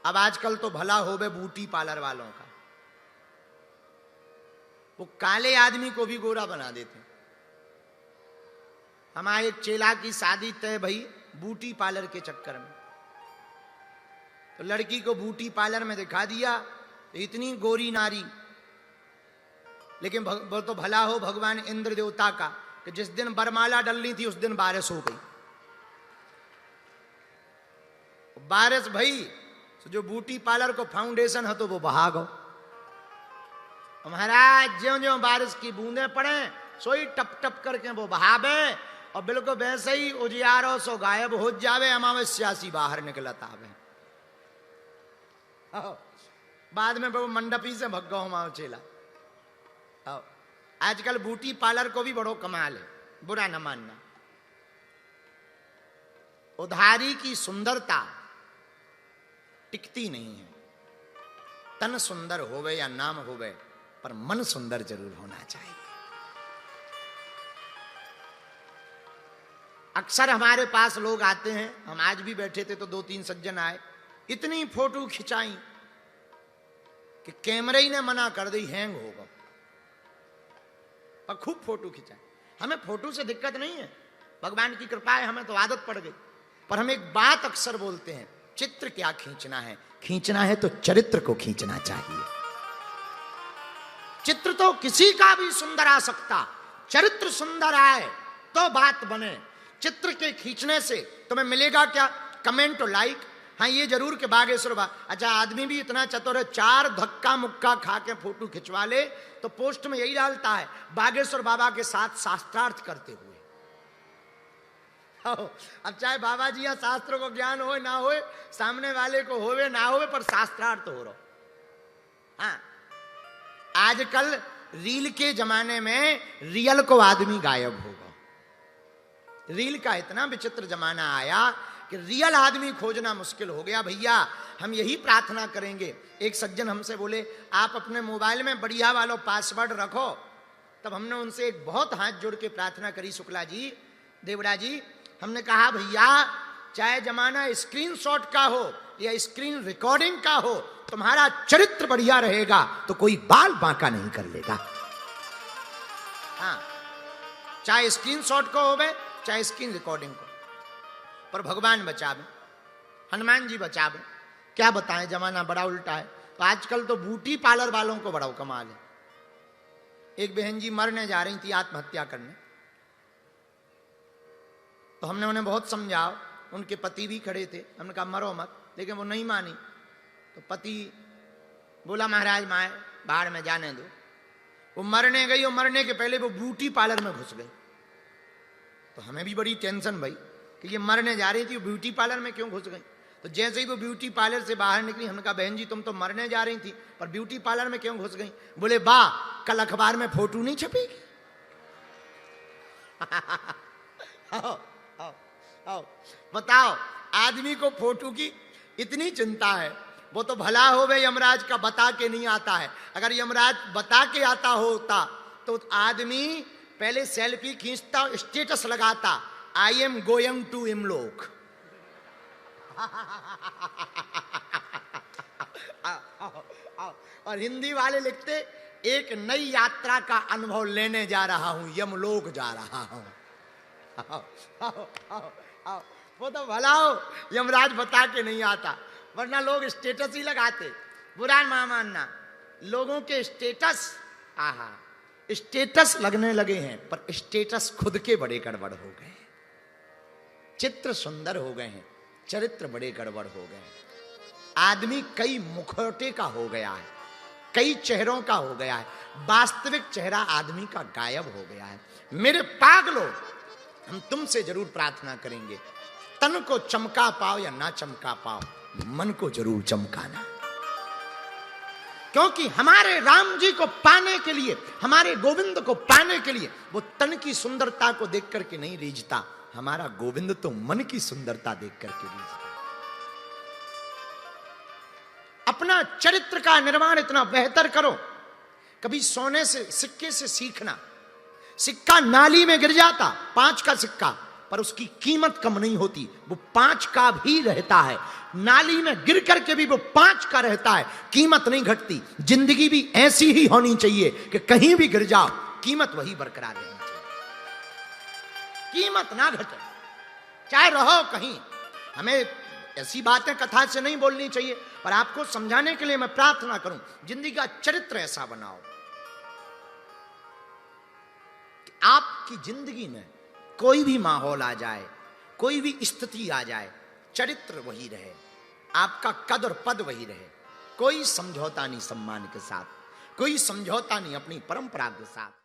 अब आजकल तो भला होवे ब्यूटी पार्लर वालों का, वो काले आदमी को भी गोरा बना देते। हमारे एक चेला की शादी तय भई ब्यूटी पार्लर के चक्कर में, तो लड़की को ब्यूटी पार्लर में दिखा दिया, तो इतनी गोरी नारी, लेकिन वो तो भला हो भगवान इंद्र देवता का कि जिस दिन बरमाला डलनी थी उस दिन बारिश हो गई। बारिश भई तो जो ब्यूटी पार्लर को फाउंडेशन है तो वो बहा गो। महाराज ज्यों ज्यों बारिश की बूंदें पड़े सोई टप टप करके वो बहावे, और बिल्कुल वैसे ही उजियारो सो गायब हो जावे, अमावस्या सी बाहर निकलत आवे। बाद में वो मंडपी से भग गो माओ चेला। आजकल ब्यूटी पार्लर को भी बड़ो कमाल है, बुरा न मानना। उधारी की सुंदरता टिकती नहीं है। तन सुंदर होवे या नाम होवे, पर मन सुंदर जरूर होना चाहिए। अक्सर हमारे पास लोग आते हैं, हम आज भी बैठे थे तो 2-3 सज्जन आए, इतनी फोटो खिंचाई कि कैमरे ही ने मना कर दी, हैंग होगा, पर खूब फोटो खिंचाए। हमें फोटो से दिक्कत नहीं है, भगवान की कृपा है, हमें तो आदत पड़ गई। पर हम एक बात अक्सर बोलते हैं, चित्र क्या खींचना है, खींचना है तो चरित्र को खींचना चाहिए। चित्र तो किसी का भी सुंदर आ सकता, चरित्र सुंदर आए तो बात बने। चित्र के खींचने से तुम्हें मिलेगा क्या? कमेंट और लाइक। हाँ ये जरूर कि बागेश्वर अच्छा आदमी भी इतना चतुर है, 4 धक्का मुक्का खा के फोटो खिंचवा ले तो पोस्ट में यही डालता है, बागेश्वर बाबा के साथ शास्त्रार्थ करते हुए। अब चाहे बाबा जी यहाँ शास्त्रों को ज्ञान हो ना हो, सामने वाले को होवे ना होवे, पर शास्त्रार्थ हो रहा। हाँ आजकल रील के जमाने में रियल को आदमी गायब होगा। रील का इतना विचित्र जमाना आया कि रियल आदमी खोजना मुश्किल हो गया। भैया हम यही प्रार्थना करेंगे। एक सज्जन हमसे बोले आप अपने मोबाइल में बढ़िया वाला पासवर्ड रखो, तब हमने उनसे एक बहुत हाथ जोड़ के प्रार्थना करी, शुक्ला जी, देवड़ा जी, हमने कहा भैया चाहे जमाना स्क्रीनशॉट का हो या स्क्रीन रिकॉर्डिंग का हो, तुम्हारा चरित्र बढ़िया रहेगा तो कोई बाल बांका नहीं कर लेगा। हाँ चाहे स्क्रीनशॉट को होवे चाहे स्क्रीन रिकॉर्डिंग को, पर भगवान बचावे, हनुमान जी बचावे। क्या बताएं, जमाना बड़ा उल्टा है। तो आजकल तो ब्यूटी पार्लर वालों को बड़ा कमाल है। एक बहन जी मरने जा रही थी, आत्महत्या करने, तो हमने उन्हें बहुत समझाओ, उनके पति भी खड़े थे, हमने कहा मरो मत, लेकिन वो नहीं मानी। तो पति बोला महाराज माए बाहर में जाने दो। वो मरने गई और मरने के पहले वो ब्यूटी पार्लर में घुस गई। तो हमें भी बड़ी टेंशन भाई कि ये मरने जा रही थी, ब्यूटी पार्लर में क्यों घुस गई। तो जैसे ही वो ब्यूटी पार्लर से बाहर निकली, हमने कहा बहन जी तुम तो मरने जा रही थी पर ब्यूटी पार्लर में क्यों घुस गई। बोले बा कल अखबार में फोटो नहीं छपेगी। आओ, आओ, आओ, बताओ आदमी को फोटो की इतनी चिंता है। वो तो भला हो भाई यमराज का बता के नहीं आता है। अगर यमराज बता के आता होता तो आदमी पहले सेल्फी खींचता, स्टेटस लगाता, आई एम गोइंग टू इमलोक। और हिंदी वाले लिखते एक नई यात्रा का अनुभव लेने जा रहा हूं, यमलोक जा रहा हूं। वो तो भला हो यमराज बता के नहीं आता, वरना लोग स्टेटस ही लगाते। बुरा ना मानना, लोगों के स्टेटस स्टेटस लगने लगे हैं, पर स्टेटस खुद के बड़े गड़बड़ हो गए। चित्र सुंदर हो गए हैं, चरित्र बड़े गड़बड़ हो गए। आदमी कई मुखौटे का हो गया है, कई चेहरों का हो गया है, वास्तविक चेहरा आदमी का गायब हो गया है। मेरे पागलों, हम तुमसे जरूर प्रार्थना करेंगे, तन को चमका पाओ या ना चमका पाओ, मन को जरूर चमकाना। क्योंकि हमारे राम जी को पाने के लिए, हमारे गोविंद को पाने के लिए वो तन की सुंदरता को देख करके नहीं रीझता, हमारा गोविंद तो मन की सुंदरता देख करके रीझता। अपना चरित्र का निर्माण इतना बेहतर करो। कभी सोने से, सिक्के से सीखना। सिक्का नाली में गिर जाता, 5 का सिक्का, पर उसकी कीमत कम नहीं होती, वो 5 का भी रहता है। नाली में गिर करके भी वो 5 का रहता है, कीमत नहीं घटती। जिंदगी भी ऐसी ही होनी चाहिए कि कहीं भी गिर जाओ कीमत वही बरकरार रहनी चाहिए, कीमत ना घटे, चाहे रहो कहीं। हमें ऐसी बातें कथा से नहीं बोलनी चाहिए, पर आपको समझाने के लिए मैं प्रार्थना करूं, जिंदगी का चरित्र ऐसा बनाओ कि आपकी जिंदगी में कोई भी माहौल आ जाए, कोई भी स्थिति आ जाए, चरित्र वही रहे, आपका कद और पद वही रहे। कोई समझौता नहीं सम्मान के साथ, कोई समझौता नहीं अपनी परंपरा के साथ।